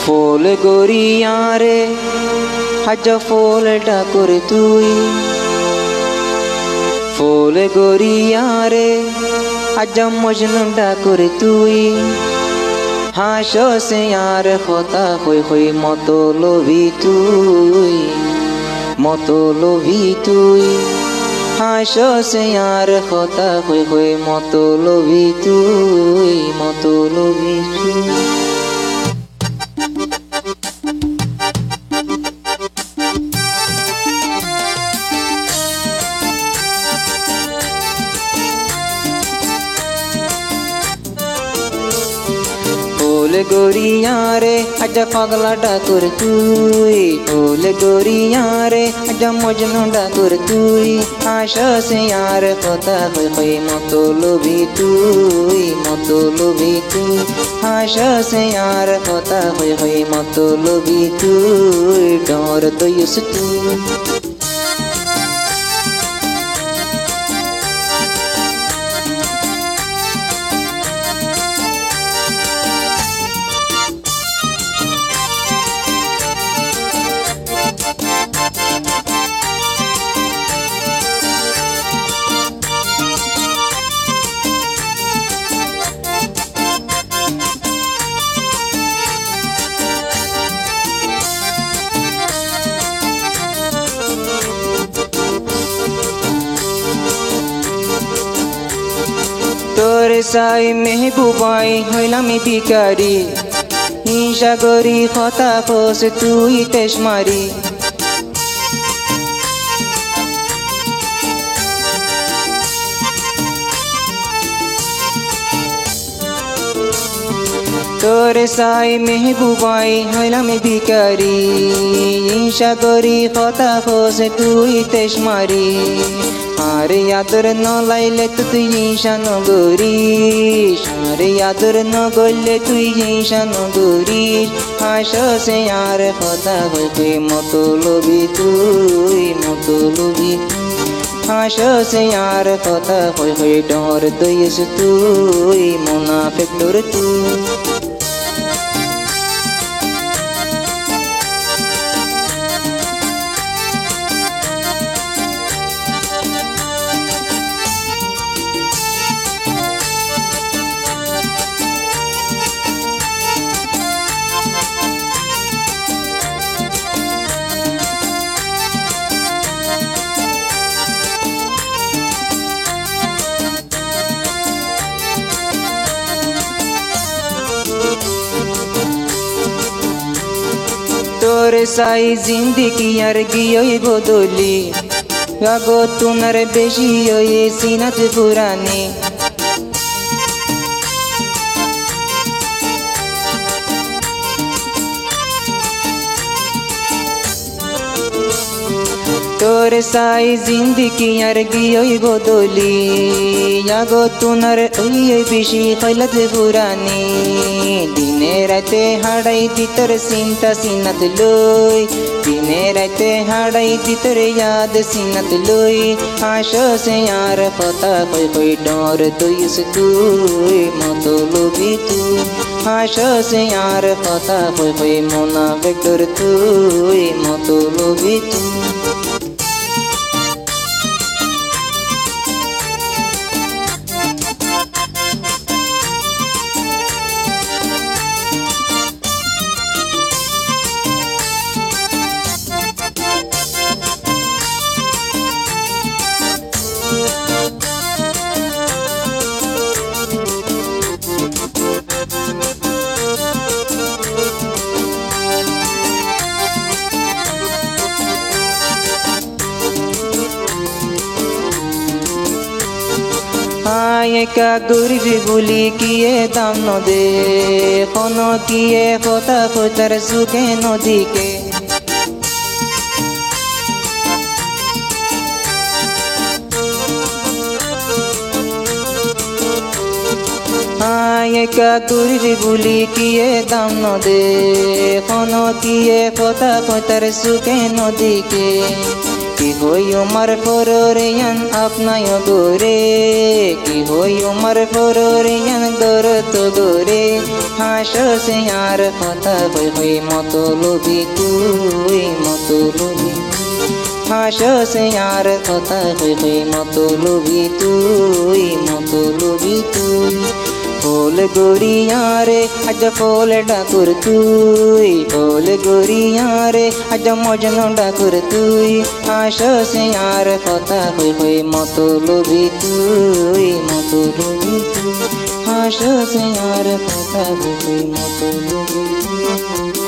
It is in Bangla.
ফুল গড়িয়ারে হাজ ফুলটা করে তুই, ফুল গড়িয়ারে হাজ মজনুটা করে তুই। হাসো সে আর হতা হই হই মতো লোভী তুই, মতো লোভী তুই। হাসো সে আর হতা হই হই মতো লোভী তুই, মতো লোভী তুই। ফুল গড়িয়ারে আজ পাগলাটা করে তুই, ফুল গড়িয়ারে আজ মজনুটা করে তুই। আশা সে আর কথা হই হই মতো লোভী তুই, মতো লোভী তুই। আশা সে আর কথা হই হই মতো লোভী তুই, ডর দইস তুই। তোর সাই মেহবুবাই হইলাম ভিখারি, হিংসা করি কথা ফোস তুই তেস মারি। তোর সাই মেহবুবাই হইলাম ভিখারি, হিংসা করি কথা ফোস তুই তেস মারি। আরে আদর ন লাইলে তো তুই হিংসা ন করিস, আরে আদর ন করলে তুই হিংসা ন করিস। হাসো সে আর কথা হই হই মতো লোভী তুই, মতো লোভী। হাসো সে আর কথা হই হই ডর দইস তুই, মুনাফিক তোর তুই। তোর সাই জিন্দিগি আর গিয়ে বদলি, আগো তুনার বেশি ওই সিনাত পুরানি। তোর সাই জিন্দিগি আর গিয়ে বদলি, আগো তুনার ওই বেশি খৈলত পুরানি। দিনে রাতে হাড়াই দিতর চিন্তা সিনাত লই, দিনে রাতে হাড়াই দিতর ইয়াদ সিনাত লই। হাসো সে আর কথা হই হই ডর দইস তুই, মতো লোভী তুই। হাসো সে আর কথা হই হই মুনাফিক তোর তুই, মতো লোভী তুই। একা গরিব বলি কিয়ে দাম নদে, কোন কিয়ে কথা কোথার সুখে নদীকে। একা গরিব বলি কিয়ে দাম নদে, কোন কিয়ে কথা কোথার সুখে নদীকে। কি হই আমার ফররিয়ান আপনায় গোরে কি হই আমার ফররিয়ান দর তো গোরে হাসছে আর কথা হই মতলবি তুই মতলবি হাসছে আর কথা হই মতলবি তুই মতলবি তুই ফোল গরিয়ারে আজ ফোল ডাকুর তুই ফোল গরিয়ারে আজ মজনু ডাকুর তুই হাসছে আর কথা হই মতলবি তুই মতলবি তুই হাসছে আর কথা হই মতলবি তুই